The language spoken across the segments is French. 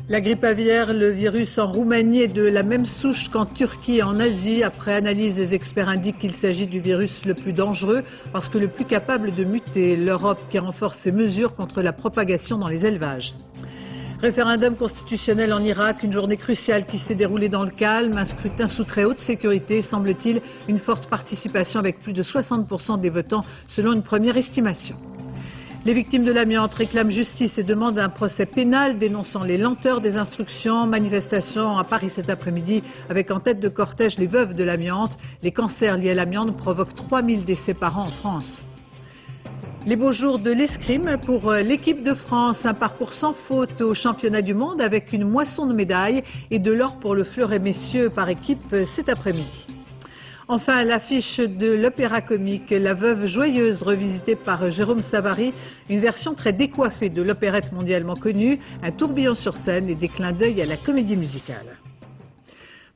La grippe aviaire, le virus en Roumanie est de la même souche qu'en Turquie et en Asie. Après analyse, les experts indiquent qu'il s'agit du virus le plus dangereux parce que le plus capable de muter. L'Europe qui renforce ses mesures contre la propagation dans les élevages. Référendum constitutionnel en Irak, une journée cruciale qui s'est déroulée dans le calme. Un scrutin sous très haute sécurité, semble-t-il, une forte participation avec plus de 60% des votants selon une première estimation. Les victimes de l'amiante réclament justice et demandent un procès pénal dénonçant les lenteurs des instructions. Manifestation à Paris cet après-midi avec en tête de cortège les veuves de l'amiante. Les cancers liés à l'amiante provoquent 3000 décès par an en France. Les beaux jours de l'escrime pour l'équipe de France. Un parcours sans faute au championnat du monde avec une moisson de médailles et de l'or pour le fleuret messieurs par équipe cet après-midi. Enfin, l'affiche de l'opéra comique La Veuve Joyeuse, revisitée par Jérôme Savary, une version très décoiffée de l'opérette mondialement connue, un tourbillon sur scène et des clins d'œil à la comédie musicale.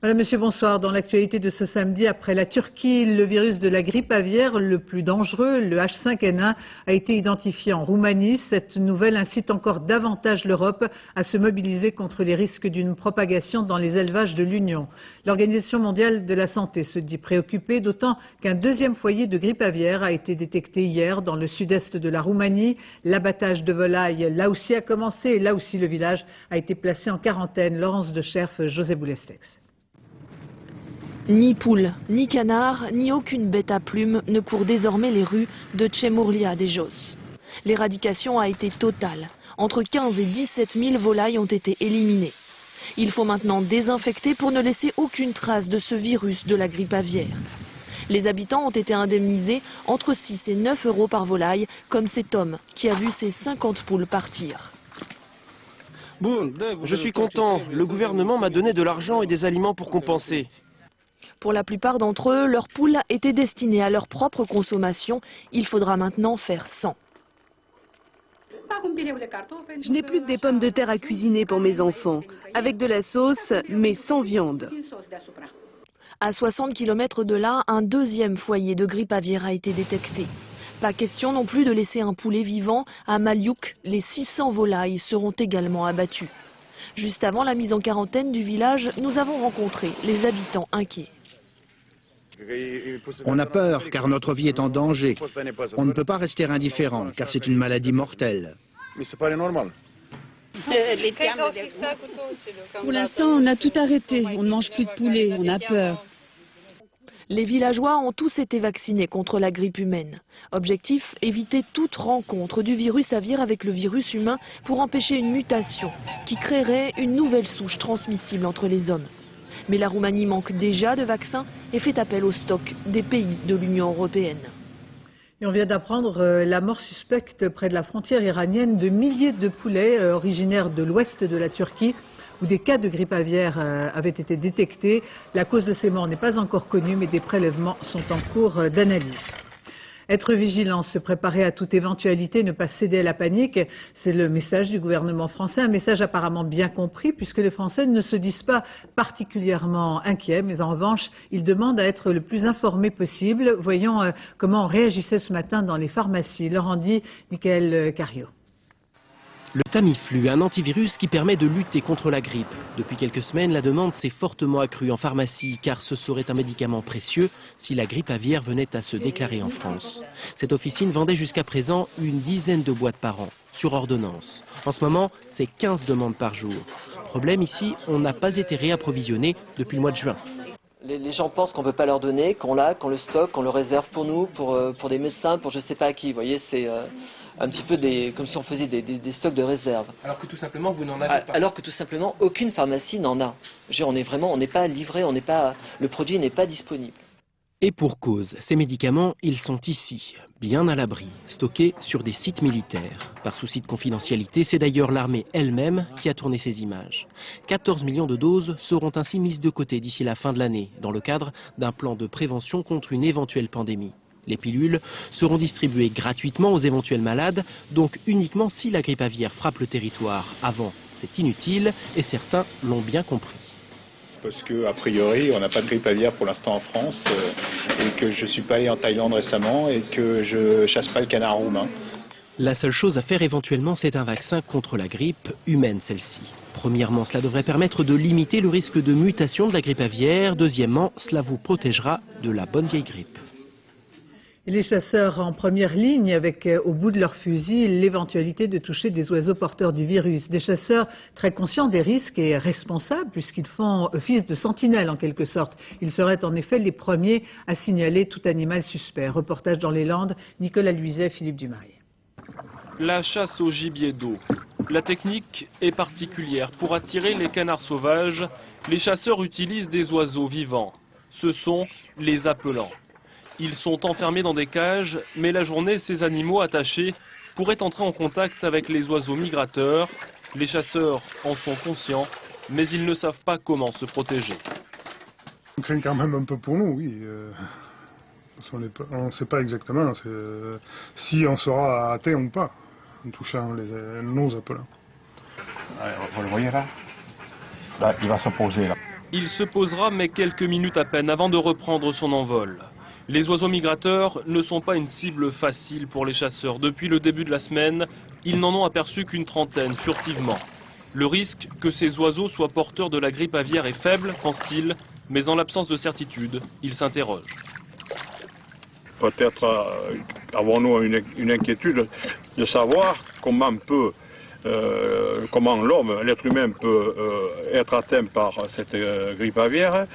Madame, Monsieur, bonsoir. Dans l'actualité de ce samedi, après la Turquie, le virus de la grippe aviaire, le plus dangereux, le H5N1, a été identifié en Roumanie. Cette nouvelle incite encore davantage l'Europe à se mobiliser contre les risques d'une propagation dans les élevages de l'Union. L'Organisation mondiale de la santé se dit préoccupée, d'autant qu'un deuxième foyer de grippe aviaire a été détecté hier dans le sud-est de la Roumanie. L'abattage de volailles, là aussi, a commencé et là aussi, le village a été placé en quarantaine. Laurence de Cherf, José Boulestex. Ni poules, ni canards, ni aucune bête à plumes ne court désormais les rues de Tchemurlia des Jos. L'éradication a été totale. Entre 15 et 17 000 volailles ont été éliminées. Il faut maintenant désinfecter pour ne laisser aucune trace de ce virus de la grippe aviaire. Les habitants ont été indemnisés entre 6 et 9 euros par volaille, comme cet homme qui a vu ses 50 poules partir. Je suis content. Le gouvernement m'a donné de l'argent et des aliments pour compenser. Pour la plupart d'entre eux, leurs poules étaient destinées à leur propre consommation. Il faudra maintenant faire sans. Je n'ai plus que des pommes de terre à cuisiner pour mes enfants, avec de la sauce, mais sans viande. À 60 km de là, un deuxième foyer de grippe aviaire a été détecté. Pas question non plus de laisser un poulet vivant. À Maliouk, les 600 volailles seront également abattues. Juste avant la mise en quarantaine du village, nous avons rencontré les habitants inquiets. On a peur car notre vie est en danger. On ne peut pas rester indifférent car c'est une maladie mortelle. Pour l'instant, on a tout arrêté. On ne mange plus de poulet, on a peur. Les villageois ont tous été vaccinés contre la grippe humaine. Objectif, éviter toute rencontre du virus aviaire avec le virus humain pour empêcher une mutation qui créerait une nouvelle souche transmissible entre les hommes. Mais la Roumanie manque déjà de vaccins et fait appel au stock des pays de l'Union européenne. Et on vient d'apprendre la mort suspecte près de la frontière iranienne de milliers de poulets originaires de l'ouest de la Turquie, où des cas de grippe aviaire avaient été détectés. La cause de ces morts n'est pas encore connue, mais des prélèvements sont en cours d'analyse. Être vigilant, se préparer à toute éventualité, ne pas céder à la panique, c'est le message du gouvernement français, un message apparemment bien compris puisque les Français ne se disent pas particulièrement inquiets, mais en revanche, ils demandent à être le plus informés possible. Voyons comment on réagissait ce matin dans les pharmacies. Laurent dit, Michael Cario. Le Tamiflu, un antivirus qui permet de lutter contre la grippe. Depuis quelques semaines, la demande s'est fortement accrue en pharmacie car ce serait un médicament précieux si la grippe aviaire venait à se déclarer en France. Cette officine vendait jusqu'à présent une dizaine de boîtes par an, sur ordonnance. En ce moment, c'est 15 demandes par jour. Problème ici, on n'a pas été réapprovisionné depuis le mois de juin. Les gens pensent qu'on ne peut pas leur donner, qu'on l'a, qu'on le stocke, qu'on le réserve pour nous, pour des médecins, pour je ne sais pas qui. Vous voyez, c'est un petit peu comme si on faisait des stocks de réserve. Alors que tout simplement, vous n'en avez pas. Alors que tout simplement, aucune pharmacie n'en a. On n'est pas livré, le produit n'est pas disponible. Et pour cause, ces médicaments, ils sont ici, bien à l'abri, stockés sur des sites militaires. Par souci de confidentialité, c'est d'ailleurs l'armée elle-même qui a tourné ces images. 14 millions de doses seront ainsi mises de côté d'ici la fin de l'année, dans le cadre d'un plan de prévention contre une éventuelle pandémie. Les pilules seront distribuées gratuitement aux éventuels malades, donc uniquement si la grippe aviaire frappe le territoire. Avant, c'est inutile et certains l'ont bien compris. Parce qu'a priori, on n'a pas de grippe aviaire pour l'instant en France, et que je ne suis pas allé en Thaïlande récemment, et que je chasse pas le canard roumain. La seule chose à faire éventuellement, c'est un vaccin contre la grippe humaine, celle-ci. Premièrement, cela devrait permettre de limiter le risque de mutation de la grippe aviaire. Deuxièmement, cela vous protégera de la bonne vieille grippe. Et les chasseurs en première ligne avec au bout de leur fusil l'éventualité de toucher des oiseaux porteurs du virus. Des chasseurs très conscients des risques et responsables puisqu'ils font office de sentinelles en quelque sorte. Ils seraient en effet les premiers à signaler tout animal suspect. Reportage dans les Landes, Nicolas Luizet, Philippe Dumail. La chasse au gibier d'eau. La technique est particulière. Pour attirer les canards sauvages, les chasseurs utilisent des oiseaux vivants. Ce sont les appelants. Ils sont enfermés dans des cages, mais la journée, ces animaux attachés pourraient entrer en contact avec les oiseaux migrateurs. Les chasseurs en sont conscients, mais ils ne savent pas comment se protéger. On craint quand même un peu pour nous, oui. On ne sait pas exactement si on sera atteint ou pas en touchant nos appelants. Vous le voyez là? Là, il va se poser là. Il se posera, mais quelques minutes à peine avant de reprendre son envol. Les oiseaux migrateurs ne sont pas une cible facile pour les chasseurs. Depuis le début de la semaine, ils n'en ont aperçu qu'une trentaine, furtivement. Le risque que ces oiseaux soient porteurs de la grippe aviaire est faible, pense-t-il, mais en l'absence de certitude, il s'interroge. Peut-être avons-nous une inquiétude de savoir comment l'homme, l'être humain peut être atteint par cette grippe aviaire.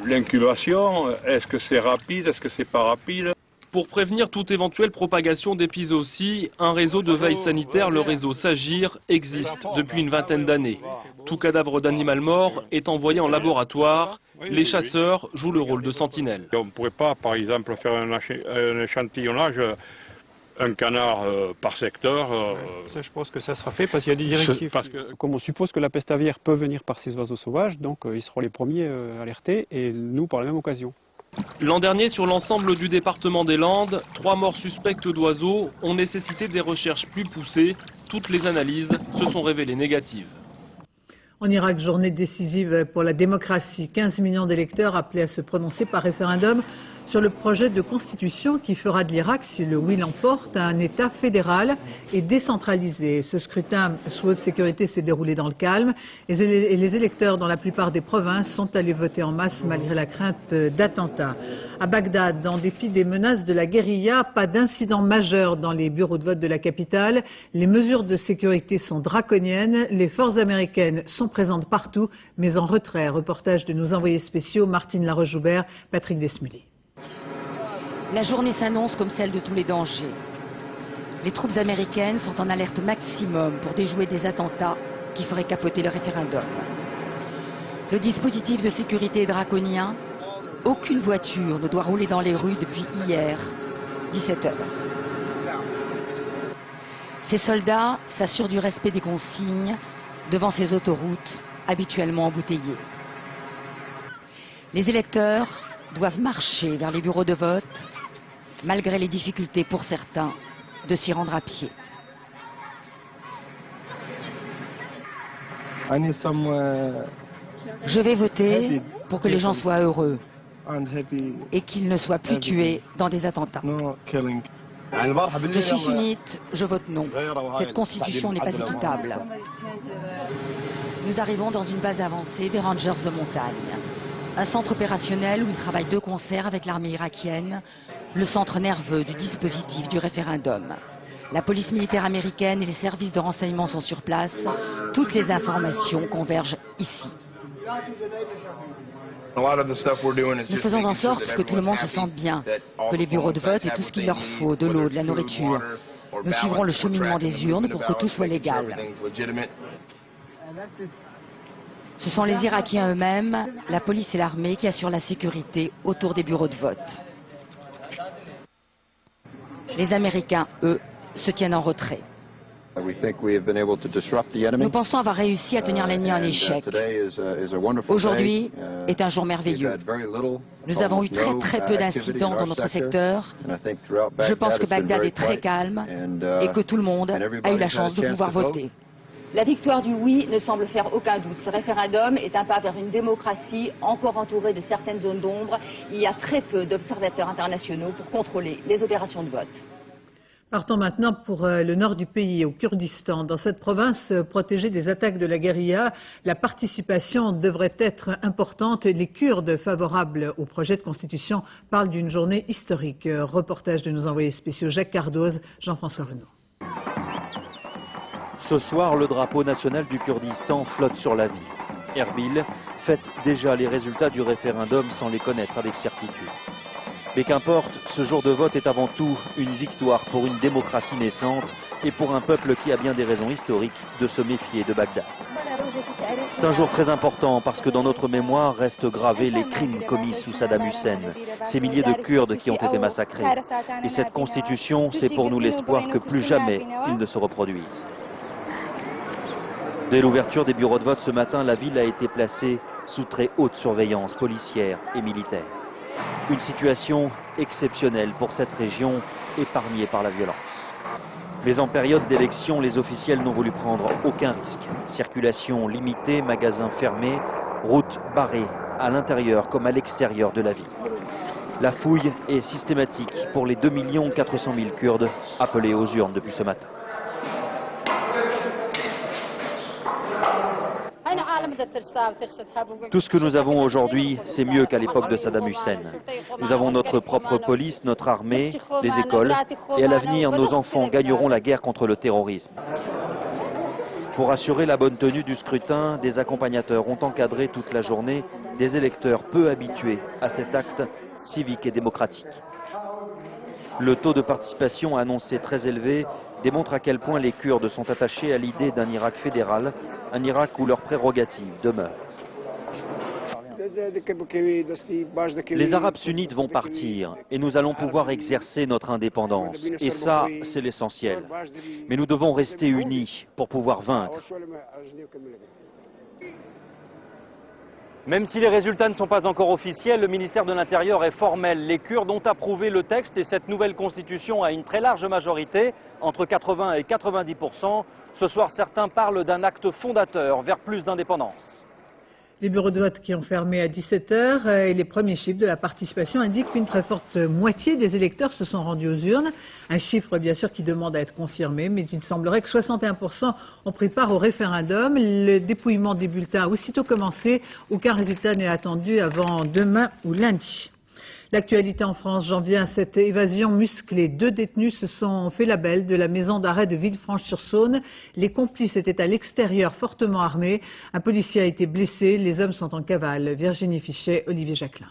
L'incubation, est-ce que c'est rapide, est-ce que c'est pas rapide? Pour prévenir toute éventuelle propagation d'épizootie, un réseau de veille sanitaire, le réseau SAGIR, existe depuis une vingtaine d'années. Tout cadavre d'animal mort est envoyé en laboratoire. Les chasseurs jouent le rôle de sentinelles. On ne pourrait pas, par exemple, faire un échantillonnage, un canard par secteur. Ça, je pense que ça sera fait parce qu'il y a des directives. Comme on suppose que la peste aviaire peut venir par ces oiseaux sauvages, donc ils seront les premiers alertés et nous par la même occasion. L'an dernier, sur l'ensemble du département des Landes, 3 morts suspectes d'oiseaux ont nécessité des recherches plus poussées. Toutes les analyses se sont révélées négatives. En Irak, journée décisive pour la démocratie. 15 millions d'électeurs appelés à se prononcer par référendum sur le projet de constitution qui fera de l'Irak, si le oui l'emporte, un État fédéral et décentralisé. Ce scrutin sous haute sécurité s'est déroulé dans le calme et les électeurs dans la plupart des provinces sont allés voter en masse malgré la crainte d'attentats. À Bagdad, en dépit des menaces de la guérilla, pas d'incident majeur dans les bureaux de vote de la capitale. Les mesures de sécurité sont draconiennes. Les forces américaines sont présentes partout, mais en retrait. Reportage de nos envoyés spéciaux Martine Laroche-Joubert, Patrick Desmully. La journée s'annonce comme celle de tous les dangers. Les troupes américaines sont en alerte maximum pour déjouer des attentats qui feraient capoter le référendum. Le dispositif de sécurité est draconien. Aucune voiture ne doit rouler dans les rues depuis hier, 17 h. Ces soldats s'assurent du respect des consignes devant ces autoroutes habituellement embouteillées. Les électeurs doivent marcher vers les bureaux de vote, malgré les difficultés pour certains de s'y rendre à pied. Je vais voter pour que les gens soient heureux et qu'ils ne soient plus tués dans des attentats. Je suis sunnite, je vote non. Cette constitution n'est pas équitable. Nous arrivons dans une base avancée des Rangers de montagne. Un centre opérationnel où ils travaillent de concert avec l'armée irakienne, le centre nerveux du dispositif du référendum. La police militaire américaine et les services de renseignement sont sur place. Toutes les informations convergent ici. Nous faisons en sorte que tout le monde se sente bien, que les bureaux de vote aient tout ce qu'il leur faut, de l'eau, de la nourriture. Nous suivrons le cheminement des urnes pour que tout soit légal. Ce sont les Irakiens eux-mêmes, la police et l'armée qui assurent la sécurité autour des bureaux de vote. Les Américains, eux, se tiennent en retrait. Nous pensons avoir réussi à tenir l'ennemi en échec. Aujourd'hui est un jour merveilleux. Nous avons eu très peu d'incidents dans notre secteur. Je pense que Bagdad est très calme et que tout le monde a eu la chance de pouvoir voter. La victoire du oui ne semble faire aucun doute. Ce référendum est un pas vers une démocratie encore entourée de certaines zones d'ombre. Il y a très peu d'observateurs internationaux pour contrôler les opérations de vote. Partons maintenant pour le nord du pays, au Kurdistan. Dans cette province protégée des attaques de la guérilla, la participation devrait être importante. Les Kurdes favorables au projet de constitution parlent d'une journée historique. Reportage de nos envoyés spéciaux Jacques Cardoz, Jean-François Renaud. Ce soir, le drapeau national du Kurdistan flotte sur la ville. Erbil fête déjà les résultats du référendum sans les connaître avec certitude. Mais qu'importe, ce jour de vote est avant tout une victoire pour une démocratie naissante et pour un peuple qui a bien des raisons historiques de se méfier de Bagdad. C'est un jour très important parce que dans notre mémoire restent gravés les crimes commis sous Saddam Hussein, ces milliers de Kurdes qui ont été massacrés. Et cette constitution, c'est pour nous l'espoir que plus jamais ils ne se reproduisent. Dès l'ouverture des bureaux de vote ce matin, la ville a été placée sous très haute surveillance policière et militaire. Une situation exceptionnelle pour cette région épargnée par la violence. Mais en période d'élection, les officiels n'ont voulu prendre aucun risque. Circulation limitée, magasins fermés, routes barrées à l'intérieur comme à l'extérieur de la ville. La fouille est systématique pour les 2 400 000 Kurdes appelés aux urnes depuis ce matin. Tout ce que nous avons aujourd'hui, c'est mieux qu'à l'époque de Saddam Hussein. Nous avons notre propre police, notre armée, les écoles, et à l'avenir, nos enfants gagneront la guerre contre le terrorisme. Pour assurer la bonne tenue du scrutin, des accompagnateurs ont encadré toute la journée des électeurs peu habitués à cet acte civique et démocratique. Le taux de participation annoncé très élevé démontre à quel point les Kurdes sont attachés à l'idée d'un Irak fédéral, un Irak où leurs prérogatives demeurent. Les Arabes sunnites vont partir et nous allons pouvoir exercer notre indépendance. Et ça, c'est l'essentiel. Mais nous devons rester unis pour pouvoir vaincre. Même si les résultats ne sont pas encore officiels, le ministère de l'Intérieur est formel. Les Kurdes ont approuvé le texte et cette nouvelle constitution a une très large majorité, entre 80 et 90%. Ce soir, certains parlent d'un acte fondateur vers plus d'indépendance. Les bureaux de vote qui ont fermé à 17 h et les premiers chiffres de la participation indiquent qu'une très forte moitié des électeurs se sont rendus aux urnes. Un chiffre bien sûr qui demande à être confirmé, mais il semblerait que 61% ont pris part au référendum. Le dépouillement des bulletins a aussitôt commencé. Aucun résultat n'est attendu avant demain ou lundi. L'actualité en France, j'en viens à cette évasion musclée. 2 détenus se sont fait la belle de la maison d'arrêt de Villefranche-sur-Saône. Les complices étaient à l'extérieur, fortement armés. Un policier a été blessé. Les hommes sont en cavale. Virginie Fichet, Olivier Jacquelin.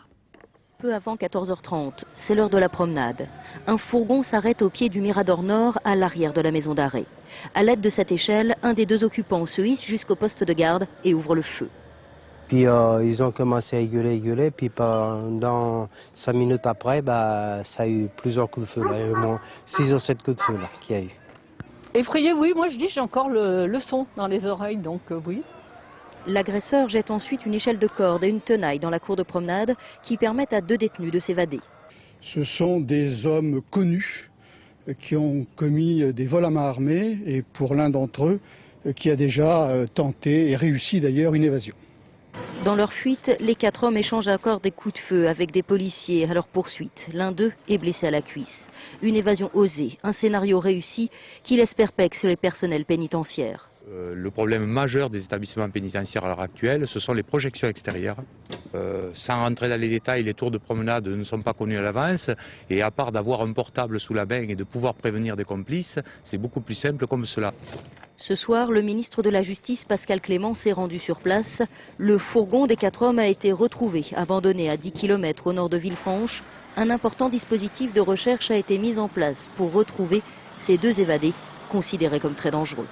Peu avant 14 h 30, c'est l'heure de la promenade. Un fourgon s'arrête au pied du Mirador Nord, à l'arrière de la maison d'arrêt. À l'aide de cette échelle, un des 2 occupants se hisse jusqu'au poste de garde et ouvre le feu. Puis ils ont commencé à gueuler, puis dans 5 minutes après, ça a eu plusieurs coups de feu, là, au moins 6 ou 7 coups de feu là, qu'il y a eu. Effrayé, oui, moi je dis j'ai encore le son dans les oreilles, donc oui. L'agresseur jette ensuite une échelle de corde et une tenaille dans la cour de promenade qui permettent à 2 détenus de s'évader. Ce sont des hommes connus qui ont commis des vols à main armée et pour l'un d'entre eux qui a déjà tenté et réussi d'ailleurs une évasion. Dans leur fuite, les 4 hommes échangent encore des coups de feu avec des policiers à leur poursuite. L'un d'eux est blessé à la cuisse. Une évasion osée, un scénario réussi qui laisse perplexe les personnels pénitentiaires. Le problème majeur des établissements pénitentiaires à l'heure actuelle, ce sont les projections extérieures. Sans rentrer dans les détails, les tours de promenade ne sont pas connus à l'avance. Et à part d'avoir un portable sous la main et de pouvoir prévenir des complices, c'est beaucoup plus simple comme cela. Ce soir, le ministre de la Justice, Pascal Clément, s'est rendu sur place. Le fourgon des 4 hommes a été retrouvé, abandonné à 10 km au nord de Villefranche. Un important dispositif de recherche a été mis en place pour retrouver ces 2 évadés, considérés comme très dangereux.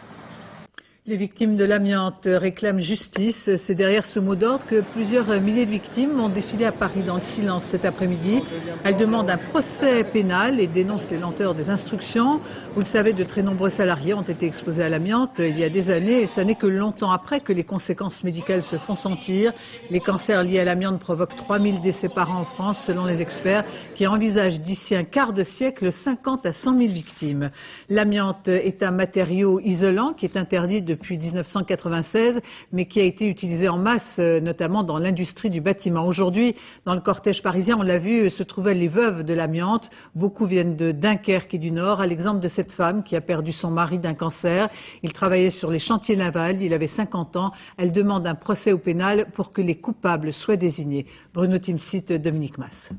Les victimes de l'amiante réclament justice. C'est derrière ce mot d'ordre que plusieurs milliers de victimes ont défilé à Paris dans le silence cet après-midi. Elles demandent un procès pénal et dénoncent les lenteurs des instructions. Vous le savez, de très nombreux salariés ont été exposés à l'amiante il y a des années et ce n'est que longtemps après que les conséquences médicales se font sentir. Les cancers liés à l'amiante provoquent 3000 décès par an en France selon les experts qui envisagent d'ici un quart de siècle 50 à 100 000 victimes. L'amiante est un matériau isolant qui est interdit depuis depuis 1996, mais qui a été utilisé en masse, notamment dans l'industrie du bâtiment. Aujourd'hui, dans le cortège parisien, on l'a vu, se trouvaient les veuves de l'amiante. Beaucoup viennent de Dunkerque et du Nord, à l'exemple de cette femme qui a perdu son mari d'un cancer. Il travaillait sur les chantiers navals, il avait 50 ans. Elle demande un procès au pénal pour que les coupables soient désignés. Bruno Timsit, Dominique Mas.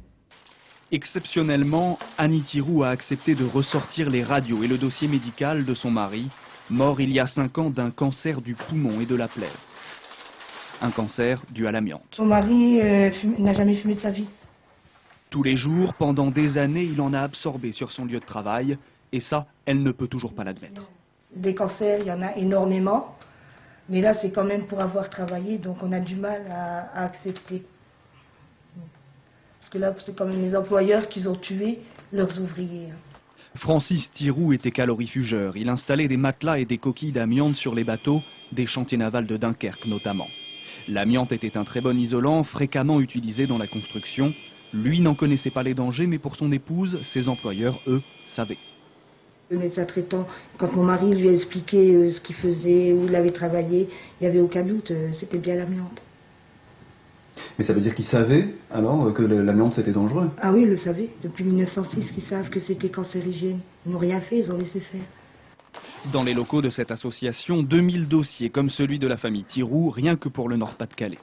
Exceptionnellement, Annie Thiroux a accepté de ressortir les radios et le dossier médical de son mari, mort il y a 5 ans d'un cancer du poumon et de la plaie. Un cancer dû à l'amiante. Son mari n'a jamais fumé de sa vie. Tous les jours, pendant des années, il en a absorbé sur son lieu de travail, et ça, elle ne peut toujours pas l'admettre. Des cancers, il y en a énormément, mais là c'est quand même pour avoir travaillé, donc on a du mal à accepter. Parce que là, c'est quand même les employeurs qui ont tué leurs ouvriers. Francis Thiroux était calorifugeur. Il installait des matelas et des coquilles d'amiante sur les bateaux, des chantiers navals de Dunkerque notamment. L'amiante était un très bon isolant, fréquemment utilisé dans la construction. Lui n'en connaissait pas les dangers, mais pour son épouse, ses employeurs, eux, savaient. Le médecin traitant, quand mon mari lui a expliqué ce qu'il faisait, où il avait travaillé, il n'y avait aucun doute, c'était bien l'amiante. Mais ça veut dire qu'ils savaient alors que l'amiante c'était dangereux? Ah oui, ils le savaient. Depuis 1906, ils savent que c'était cancérigène. Ils n'ont rien fait, ils ont laissé faire. Dans les locaux de cette association, 2000 dossiers comme celui de la famille Thiroux, rien que pour le Nord-Pas-de-Calais.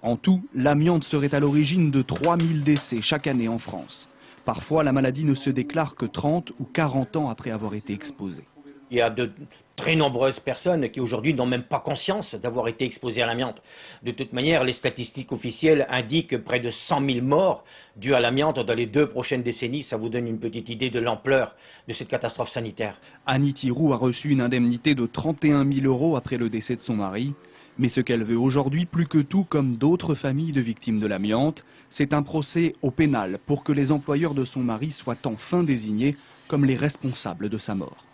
En tout, l'amiante serait à l'origine de 3000 décès chaque année en France. Parfois, la maladie ne se déclare que 30 ou 40 ans après avoir été exposée. Il y a de très nombreuses personnes qui aujourd'hui n'ont même pas conscience d'avoir été exposées à l'amiante. De toute manière, les statistiques officielles indiquent près de 100 000 morts dues à l'amiante dans les 2 prochaines décennies. Ça vous donne une petite idée de l'ampleur de cette catastrophe sanitaire. Annie Thiroux a reçu une indemnité de 31 000 € après le décès de son mari. Mais ce qu'elle veut aujourd'hui, plus que tout, comme d'autres familles de victimes de l'amiante, c'est un procès au pénal pour que les employeurs de son mari soient enfin désignés comme les responsables de sa mort.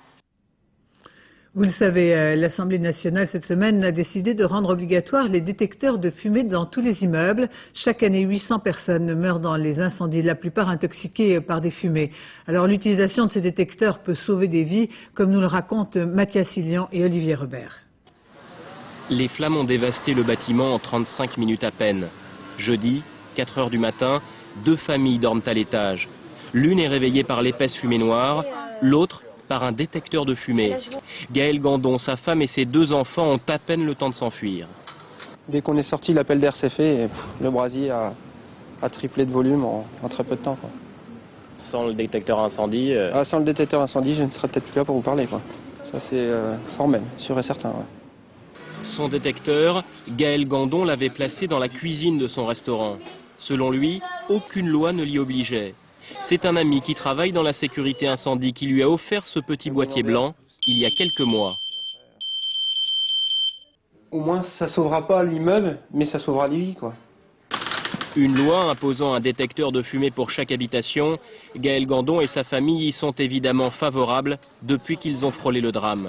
Vous le savez, l'Assemblée nationale cette semaine a décidé de rendre obligatoire les détecteurs de fumée dans tous les immeubles. Chaque année, 800 personnes meurent dans les incendies, la plupart intoxiquées par des fumées. Alors l'utilisation de ces détecteurs peut sauver des vies, comme nous le racontent Mathias Hillian et Olivier Robert. Les flammes ont dévasté le bâtiment en 35 minutes à peine. Jeudi, 4 heures du matin, 2 familles dorment à l'étage. L'une est réveillée par l'épaisse fumée noire, l'autre par un détecteur de fumée. Gaël Gandon, sa femme et ses 2 enfants ont à peine le temps de s'enfuir. Dès qu'on est sorti, l'appel d'air s'est fait et le brasier a triplé de volume en très peu de temps, quoi. Sans le détecteur incendie Sans le détecteur incendie, je ne serais peut-être plus là pour vous parler, quoi. Ça c'est fort même, sûr et certain. Ouais. Son détecteur, Gaël Gandon l'avait placé dans la cuisine de son restaurant. Selon lui, aucune loi ne l'y obligeait. C'est un ami qui travaille dans la sécurité incendie qui lui a offert ce petit boîtier blanc il y a quelques mois. Au moins ça sauvera pas l'immeuble, mais ça sauvera des vies, quoi. Une loi imposant un détecteur de fumée pour chaque habitation, Gaël Gandon et sa famille y sont évidemment favorables depuis qu'ils ont frôlé le drame.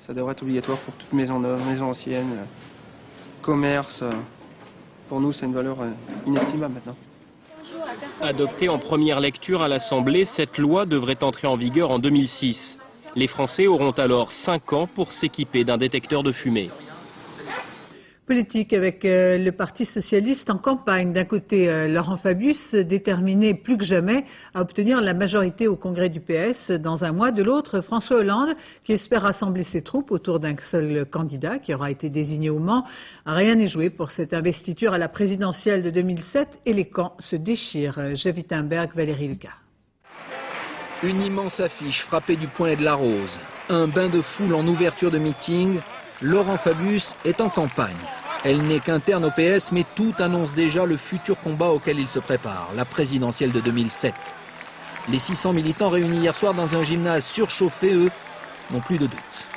Ça devrait être obligatoire pour toute maison neuve, maison ancienne, commerce. Pour nous, c'est une valeur inestimable maintenant. Adoptée en première lecture à l'Assemblée, cette loi devrait entrer en vigueur en 2006. Les Français auront alors 5 ans pour s'équiper d'un détecteur de fumée. Politique avec le Parti socialiste en campagne. D'un côté, Laurent Fabius, déterminé plus que jamais à obtenir la majorité au congrès du PS dans un mois. De l'autre, François Hollande, qui espère rassembler ses troupes autour d'un seul candidat qui aura été désigné au Mans. Rien n'est joué pour cette investiture à la présidentielle de 2007 et les camps se déchirent. Jeff Wittenberg, Valérie Lucas. Une immense affiche frappée du poing et de la rose. Un bain de foule en ouverture de meeting. Laurent Fabius est en campagne. Elle n'est qu'interne au PS, mais tout annonce déjà le futur combat auquel il se prépare, la présidentielle de 2007. Les 600 militants réunis hier soir dans un gymnase surchauffé, eux, n'ont plus de doute.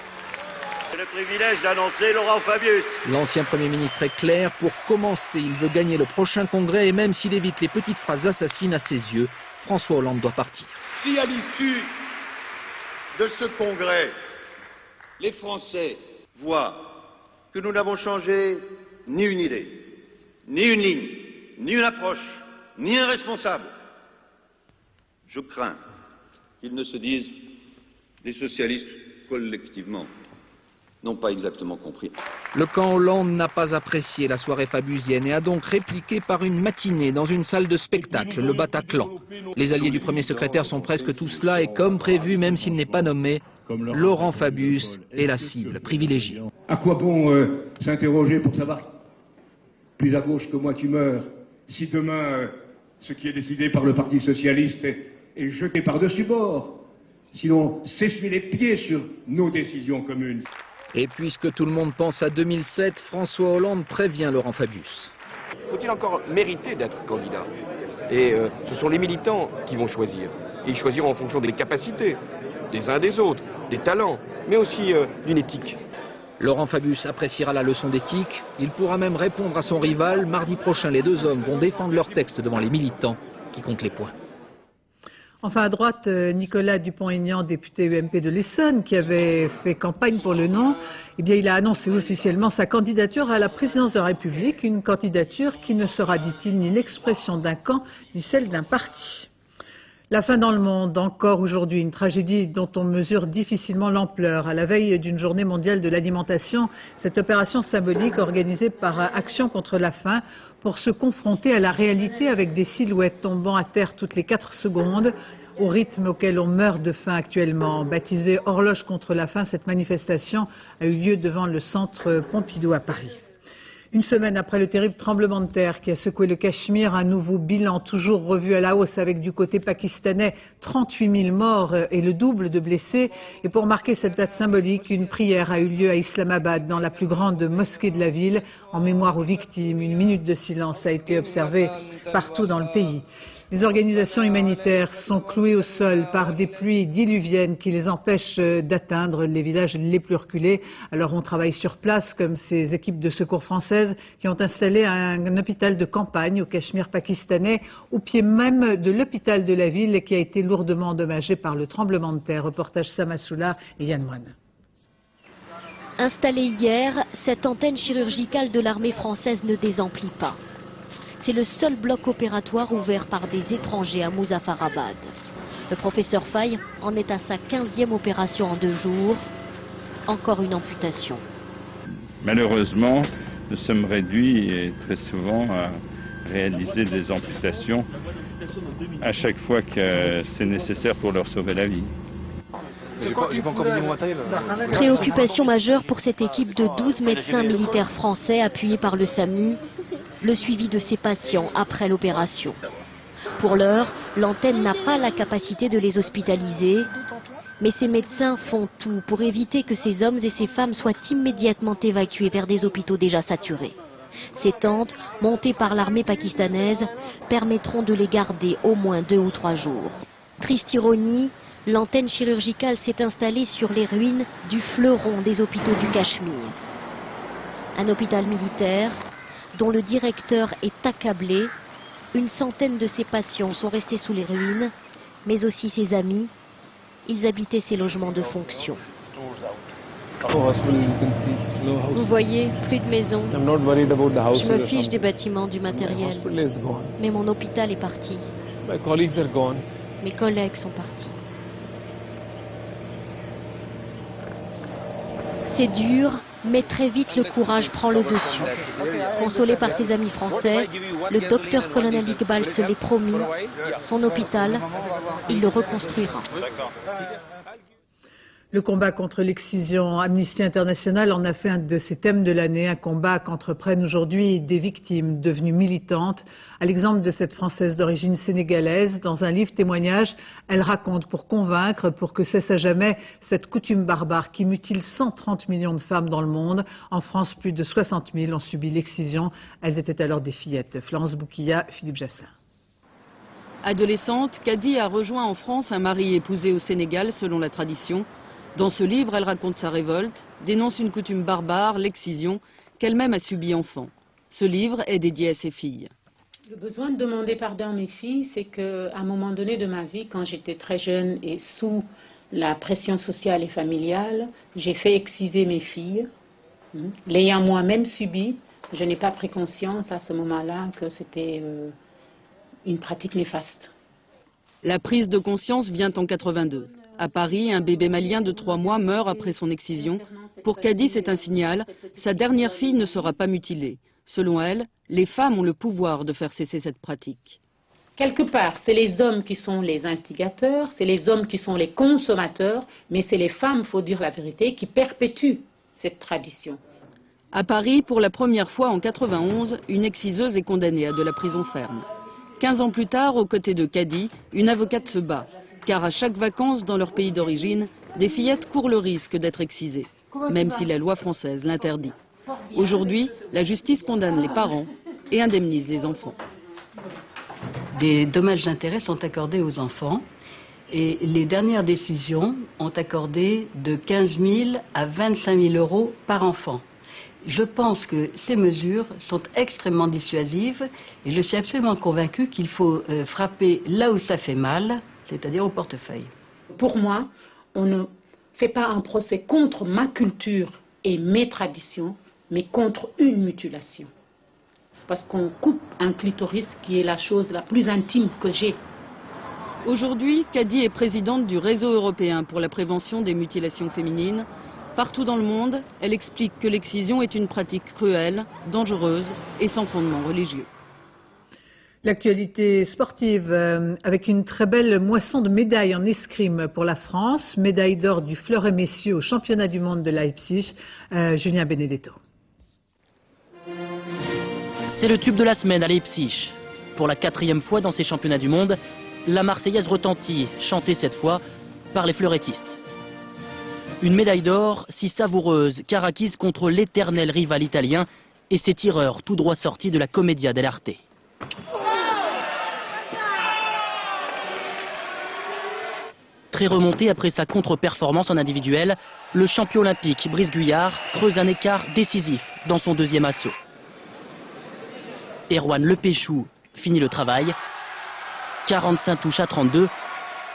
J'ai le privilège d'annoncer Laurent Fabius. L'ancien Premier ministre est clair, pour commencer, il veut gagner le prochain congrès et même s'il évite les petites phrases assassines à ses yeux, François Hollande doit partir. Si à l'issue de ce congrès, les Français voient que nous n'avons changé ni une idée, ni une ligne, ni une approche, ni un responsable, je crains qu'ils ne se disent les socialistes collectivement n'ont pas exactement compris. Le camp Hollande n'a pas apprécié la soirée fabusienne et a donc répliqué par une matinée dans une salle de spectacle, le Bataclan. Les alliés du premier secrétaire sont presque tous là et comme prévu, même s'il n'est pas nommé, Laurent Fabius est la cible privilégiée. À quoi bon s'interroger pour savoir plus à gauche que moi tu meurs, si demain ce qui est décidé par le Parti Socialiste est jeté par-dessus bord, sinon s'essuie les pieds sur nos décisions communes. Et puisque tout le monde pense à 2007, François Hollande prévient Laurent Fabius. Faut-il encore mériter d'être candidat? Et ce sont les militants qui vont choisir. Et ils choisiront en fonction des capacités, des uns des autres, des talents, mais aussi d'une éthique. Laurent Fabius appréciera la leçon d'éthique. Il pourra même répondre à son rival. Mardi prochain, les deux hommes vont défendre leur texte devant les militants qui comptent les points. Enfin, à droite, Nicolas Dupont-Aignan, député UMP de l'Essonne, qui avait fait campagne pour le non, eh bien, il a annoncé officiellement sa candidature à la présidence de la République, une candidature qui ne sera, dit-il, ni l'expression d'un camp, ni celle d'un parti. La faim dans le monde, encore aujourd'hui, une tragédie dont on mesure difficilement l'ampleur. À la veille d'une journée mondiale de l'alimentation, cette opération symbolique organisée par Action contre la faim pour se confronter à la réalité avec des silhouettes tombant à terre toutes les 4 secondes, au rythme auquel on meurt de faim actuellement. Baptisée Horloge contre la faim, cette manifestation a eu lieu devant le centre Pompidou à Paris. Une semaine après le terrible tremblement de terre qui a secoué le Cachemire, un nouveau bilan toujours revu à la hausse avec du côté pakistanais 38 000 morts et le double de blessés. Et pour marquer cette date symbolique, une prière a eu lieu à Islamabad, dans la plus grande mosquée de la ville, en mémoire aux victimes. Une minute de silence a été observée partout dans le pays. Les organisations humanitaires sont clouées au sol par des pluies diluviennes qui les empêchent d'atteindre les villages les plus reculés. Alors on travaille sur place, comme ces équipes de secours françaises qui ont installé un hôpital de campagne au Cachemire pakistanais, au pied même de l'hôpital de la ville, qui a été lourdement endommagé par le tremblement de terre. Reportage Samassoula et Yann Moine. Installée hier, cette antenne chirurgicale de l'armée française ne désemplit pas. C'est le seul bloc opératoire ouvert par des étrangers à Muzaffarabad. Le professeur Faye en est à sa 15e opération en 2 jours. Encore une amputation. Malheureusement, nous sommes réduits très souvent à réaliser des amputations à chaque fois que c'est nécessaire pour leur sauver la vie. Préoccupation majeure pour cette équipe de 12 médecins militaires français appuyés par le SAMU, le suivi de ces patients après l'opération. Pour l'heure, l'antenne n'a pas la capacité de les hospitaliser, mais ces médecins font tout pour éviter que ces hommes et ces femmes soient immédiatement évacués vers des hôpitaux déjà saturés. Ces tentes, montées par l'armée pakistanaise, permettront de les garder au moins 2 ou 3 jours. Triste ironie, l'antenne chirurgicale s'est installée sur les ruines du fleuron des hôpitaux du Cachemire. Un hôpital militaire dont le directeur est accablé. Une centaine de ses patients sont restés sous les ruines, mais aussi ses amis. Ils habitaient ces logements de fonction. Vous voyez, plus de maison. Je me fiche des bâtiments, du matériel. Mais mon hôpital est parti. Mes collègues sont partis. C'est dur, mais très vite le courage prend le dessus. Consolé par ses amis français, le docteur-colonel Iqbal se l'est promis. Son hôpital, il le reconstruira. Le combat contre l'excision, Amnesty International en a fait un de ses thèmes de l'année, un combat qu'entreprennent aujourd'hui des victimes devenues militantes. À l'exemple de cette Française d'origine sénégalaise, dans un livre témoignage, elle raconte pour convaincre, pour que cesse à jamais cette coutume barbare qui mutile 130 millions de femmes dans le monde. En France, plus de 60 000 ont subi l'excision. Elles étaient alors des fillettes. Florence Bouquilla, Philippe Jassin. Adolescente, Kadi a rejoint en France un mari épousé au Sénégal selon la tradition. Dans ce livre, elle raconte sa révolte, dénonce une coutume barbare, l'excision, qu'elle-même a subie enfant. Ce livre est dédié à ses filles. Le besoin de demander pardon à mes filles, c'est qu'à un moment donné de ma vie, quand j'étais très jeune et sous la pression sociale et familiale, j'ai fait exciser mes filles. L'ayant moi-même subi, je n'ai pas pris conscience à ce moment-là que c'était une pratique néfaste. La prise de conscience vient en 82. À Paris, un bébé malien de 3 mois meurt après son excision. Pour Kadi, c'est un signal. Sa dernière fille ne sera pas mutilée. Selon elle, les femmes ont le pouvoir de faire cesser cette pratique. Quelque part, c'est les hommes qui sont les instigateurs, c'est les hommes qui sont les consommateurs, mais c'est les femmes, il faut dire la vérité, qui perpétuent cette tradition. À Paris, pour la première fois en 91, une exciseuse est condamnée à de la prison ferme. 15 ans plus tard, aux côtés de Kadi, une avocate se bat. Car à chaque vacances dans leur pays d'origine, des fillettes courent le risque d'être excisées, même si la loi française l'interdit. Aujourd'hui, la justice condamne les parents et indemnise les enfants. Des dommages d'intérêt sont accordés aux enfants et les dernières décisions ont accordé de 15 000 à 25 000 euros par enfant. Je pense que ces mesures sont extrêmement dissuasives et je suis absolument convaincue qu'il faut frapper là où ça fait mal, c'est-à-dire au portefeuille. Pour moi, on ne fait pas un procès contre ma culture et mes traditions, mais contre une mutilation. Parce qu'on coupe un clitoris qui est la chose la plus intime que j'ai. Aujourd'hui, Kadi est présidente du Réseau européen pour la prévention des mutilations féminines. Partout dans le monde, elle explique que l'excision est une pratique cruelle, dangereuse et sans fondement religieux. L'actualité sportive avec une très belle moisson de médailles en escrime pour la France. Médaille d'or du fleuret messieurs au championnat du monde de Leipzig. Julien Benedetto. C'est le tube de la semaine à Leipzig. Pour la 4e fois dans ces championnats du monde, la Marseillaise retentit, chantée cette fois par les fleurettistes. Une médaille d'or si savoureuse car acquise contre l'éternel rival italien et ses tireurs tout droit sortis de la Commedia dell'arte. Très remonté après sa contre-performance en individuel, le champion olympique Brice Guyard creuse un écart décisif dans son 2e assaut. Erwan Lepéchou finit le travail. 45 touches à 32.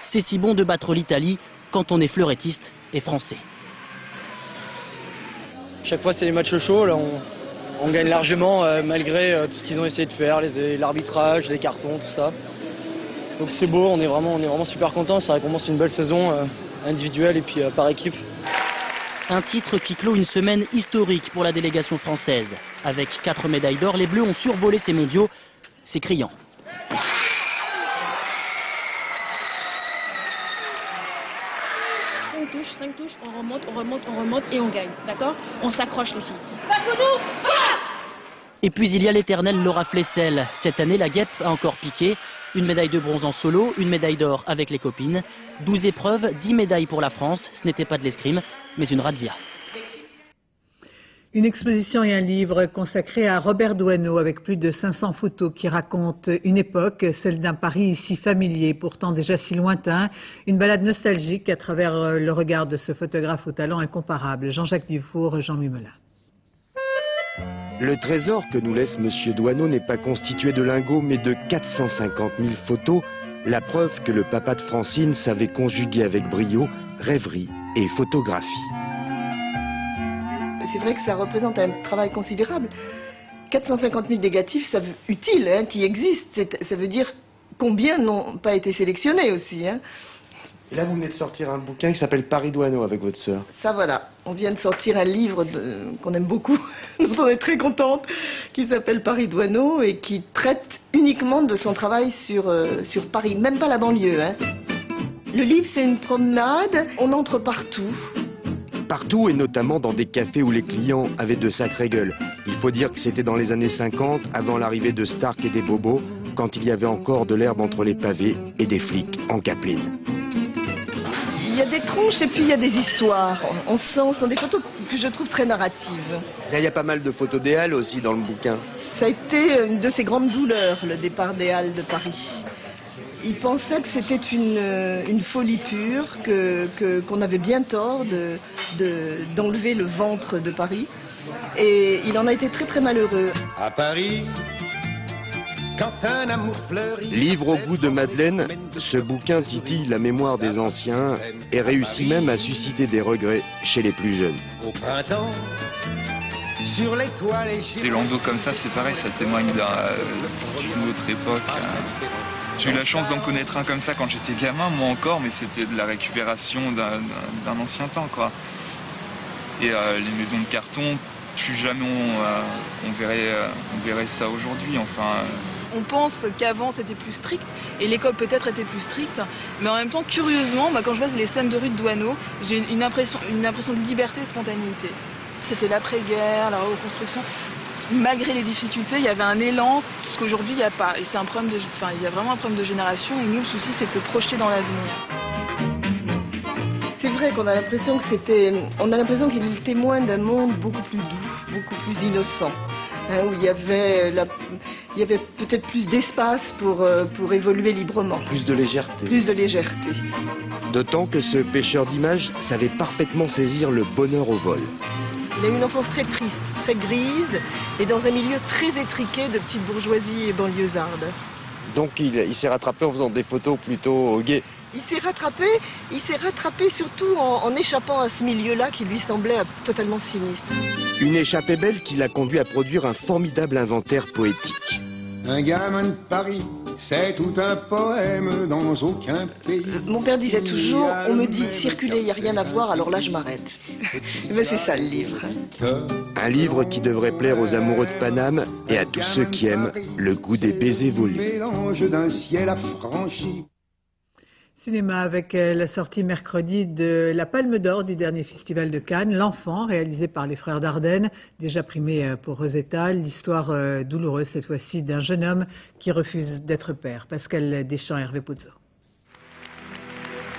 C'est si bon de battre l'Italie quand on est fleurettiste et français. Chaque fois c'est les matchs chauds, là on gagne largement malgré tout ce qu'ils ont essayé de faire, l'arbitrage, les cartons, tout ça. Donc c'est beau, on est vraiment super contents, ça récompense une belle saison individuelle et puis par équipe. Un titre qui clôt une semaine historique pour la délégation française. Avec 4 médailles d'or, les Bleus ont survolé ces mondiaux. C'est criant. On touche, 5 touches, on remonte et on gagne. D'accord? On s'accroche les filles. Et puis il y a l'éternelle Laura Flessel. Cette année, la guêpe a encore piqué. Une médaille de bronze en solo, une médaille d'or avec les copines. 12 épreuves, 10 médailles pour la France. Ce n'était pas de l'escrime, mais une razzia. Une exposition et un livre consacré à Robert Doisneau avec plus de 500 photos qui racontent une époque, celle d'un Paris ici familier, pourtant déjà si lointain. Une balade nostalgique à travers le regard de ce photographe au talent incomparable. Jean-Jacques Dufour, Jean Mumelin. Le trésor que nous laisse M. Doisneau n'est pas constitué de lingots, mais de 450 000 photos, la preuve que le papa de Francine savait conjuguer avec brio rêverie et photographie. C'est vrai que ça représente un travail considérable. 450 000 négatifs, ça veut, utiles, hein, qui existent. Ça veut dire combien n'ont pas été sélectionnés aussi. Hein. Et là, vous venez de sortir un bouquin qui s'appelle Paris Doisneau avec votre sœur. Ça, voilà. On vient de sortir un livre qu'on aime beaucoup, dont on est très contente, qui s'appelle Paris Doisneau et qui traite uniquement de son travail sur Paris, même pas la banlieue. Hein. Le livre, c'est une promenade. On entre partout. Partout, et notamment dans des cafés où les clients avaient de sacrées gueules. Il faut dire que c'était dans les années 50, avant l'arrivée de Stark et des bobos, quand il y avait encore de l'herbe entre les pavés et des flics en capeline. Il y a des tronches et puis il y a des histoires. On sent, ce sont des photos que je trouve très narratives. Il y a pas mal de photos des Halles aussi dans le bouquin. Ça a été une de ses grandes douleurs, le départ des Halles de Paris. Il pensait que c'était une folie pure, qu'on avait bien tort d'enlever le ventre de Paris. Et il en a été très très malheureux. À Paris, quand un amour fleurit... Livre au goût de Madeleine, ce bouquin titille la mémoire des anciens et réussit même à susciter des regrets chez les plus jeunes. Au printemps, sur l'étoile et... Des landaux comme ça, c'est pareil, ça témoigne d'une autre époque. J'ai eu la chance d'en connaître un comme ça quand j'étais gamin, moi encore, mais c'était de la récupération d'un ancien temps, quoi. Et les maisons de carton, plus jamais on verrait ça aujourd'hui, enfin... On pense qu'avant c'était plus strict, et l'école peut-être était plus stricte, mais en même temps, curieusement, quand je vois les scènes de rue de Douaneau, j'ai une impression de liberté et de spontanéité. C'était l'après-guerre, la reconstruction. Malgré les difficultés, il y avait un élan qu'aujourd'hui il n'y a pas. Et c'est un problème il y a vraiment un problème de génération, et nous le souci c'est de se projeter dans l'avenir. C'est vrai qu'on a l'impression qu'il témoigne d'un monde beaucoup plus doux, beaucoup plus innocent, hein, où il y avait peut-être plus d'espace pour évoluer librement. Plus de légèreté. Plus de légèreté. D'autant que ce pêcheur d'images savait parfaitement saisir le bonheur au vol. Il a eu une enfance très triste, très grise, et dans un milieu très étriqué de petite bourgeoisie banlieusarde. Donc il s'est rattrapé en faisant des photos plutôt gaies. Il s'est rattrapé surtout en échappant à ce milieu-là qui lui semblait totalement sinistre. Une échappée belle qui l'a conduit à produire un formidable inventaire poétique. Un gamin de Paris, c'est tout un poème dans aucun pays. Mon père disait toujours, on me dit circuler, il n'y a rien à voir, alors là je m'arrête. C'est ça le livre. Un livre qui devrait plaire aux amoureux de Paname et à tous ceux qui aiment le goût des baisers volés. Mélange d'un ciel affranchi. Cinéma avec la sortie mercredi de la Palme d'Or du dernier festival de Cannes, L'Enfant, réalisé par les frères Dardenne, déjà primé pour Rosetta. L'histoire douloureuse cette fois-ci d'un jeune homme qui refuse d'être père. Pascal Deschamps, Hervé Pozzo.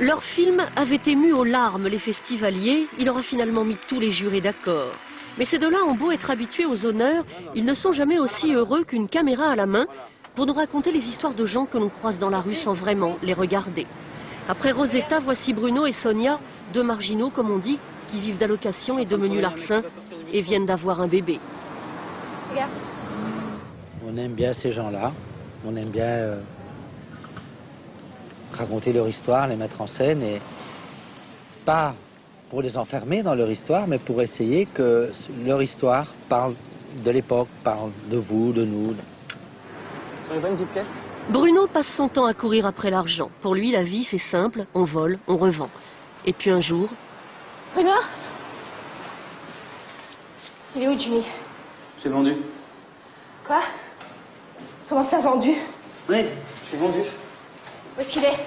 Leur film avait ému aux larmes les festivaliers. Il aura finalement mis tous les jurés d'accord. Mais ces deux-là ont beau être habitués aux honneurs, ils ne sont jamais aussi heureux qu'une caméra à la main pour nous raconter les histoires de gens que l'on croise dans la rue sans vraiment les regarder. Après Rosetta, voici Bruno et Sonia, deux marginaux comme on dit, qui vivent d'allocations et de menus larcins et viennent d'avoir un bébé. Regarde. On aime bien ces gens-là, on aime bien raconter leur histoire, les mettre en scène, et pas pour les enfermer dans leur histoire, mais pour essayer que leur histoire parle de l'époque, parle de vous, de nous. Ça vous va une petite pièce ? Bruno passe son temps à courir après l'argent. Pour lui, la vie, c'est simple, on vole, on revend. Et puis un jour... Bruno ? Il est où, Jimmy ? J'ai vendu. Quoi ? Comment ça, vendu ? Oui, j'ai vendu. Où est-ce qu'il est ?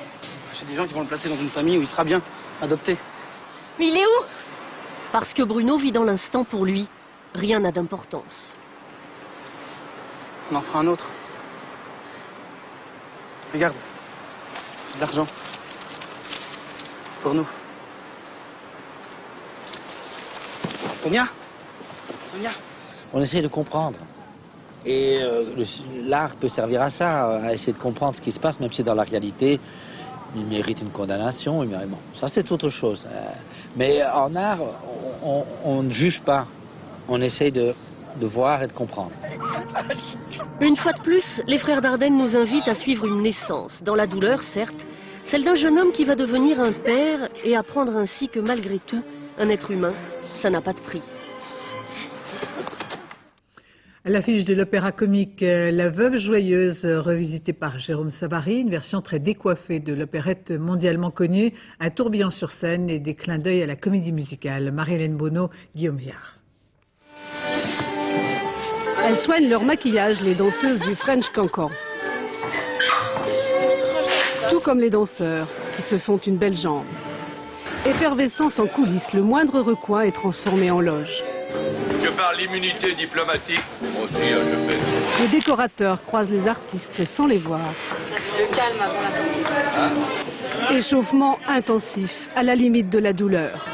J'ai des gens qui vont le placer dans une famille où il sera bien, adopté. Mais il est où ? Parce que Bruno vit dans l'instant pour lui. Rien n'a d'importance. On en fera un autre. Regarde, j'ai de l'argent. C'est pour nous. Sonia ? Sonia ? On essaie de comprendre. Et l'art peut servir à ça, à essayer de comprendre ce qui se passe, même si dans la réalité, il mérite une condamnation. Mais bon, ça c'est autre chose. Mais en art, on ne juge pas. On essaie de voir et de comprendre. Une fois de plus, les frères Dardenne nous invitent à suivre une naissance, dans la douleur certes, celle d'un jeune homme qui va devenir un père et apprendre ainsi que malgré tout, un être humain, ça n'a pas de prix. À l'affiche de l'opéra comique La Veuve Joyeuse, revisitée par Jérôme Savary, une version très décoiffée de l'opérette mondialement connue, un tourbillon sur scène et des clins d'œil à la comédie musicale. Marie-Hélène Bonneau, Guillaume Viard. Elles soignent leur maquillage, les danseuses du French Cancan. Tout comme les danseurs, qui se font une belle jambe. Effervescence en coulisses, le moindre recoin est transformé en loge. Je parle l'immunité diplomatique. Moi aussi, je fais. Les décorateurs croisent les artistes sans les voir. Le calme avant la tempête. Échauffement intensif, à la limite de la douleur.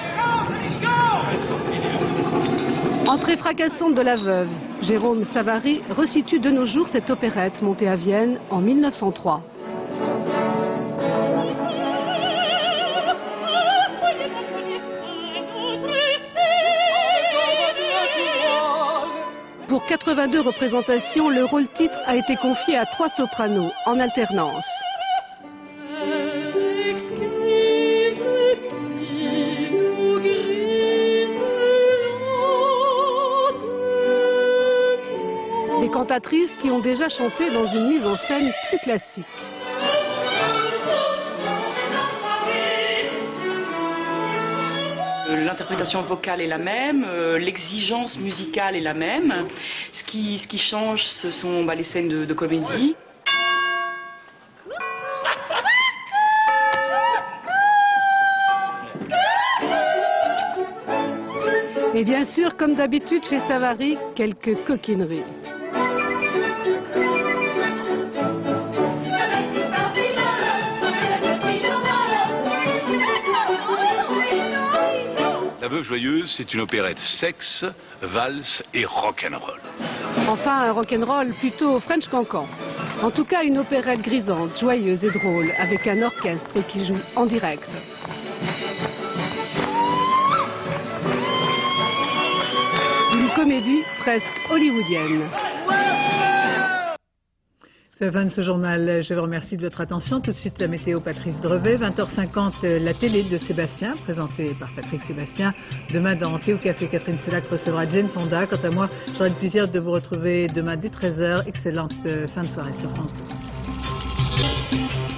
Entrée fracassante de La Veuve. Jérôme Savary resitue de nos jours cette opérette montée à Vienne en 1903. Pour 82 représentations, le rôle titre a été confié à 3 sopranos en alternance. Des cantatrices qui ont déjà chanté dans une mise en scène plus classique. L'interprétation vocale est la même, l'exigence musicale est la même. Ce qui change, ce sont les scènes de comédie. Et bien sûr, comme d'habitude chez Savary, quelques coquineries. La Veuve Joyeuse, c'est une opérette sexe, valse et rock'n'roll. Enfin, un rock'n'roll plutôt French cancan. En tout cas, une opérette grisante, joyeuse et drôle, avec un orchestre qui joue en direct. Une comédie presque hollywoodienne. C'est la fin de ce journal. Je vous remercie de votre attention. Tout de suite, la météo, Patrice Drevet. 20h50, la télé de Sébastien, présentée par Patrick Sébastien. Demain, dans Thé au Café, Catherine Sellac recevra Jane Fonda. Quant à moi, j'aurai le plaisir de vous retrouver demain dès 13h. Excellente fin de soirée sur France 2.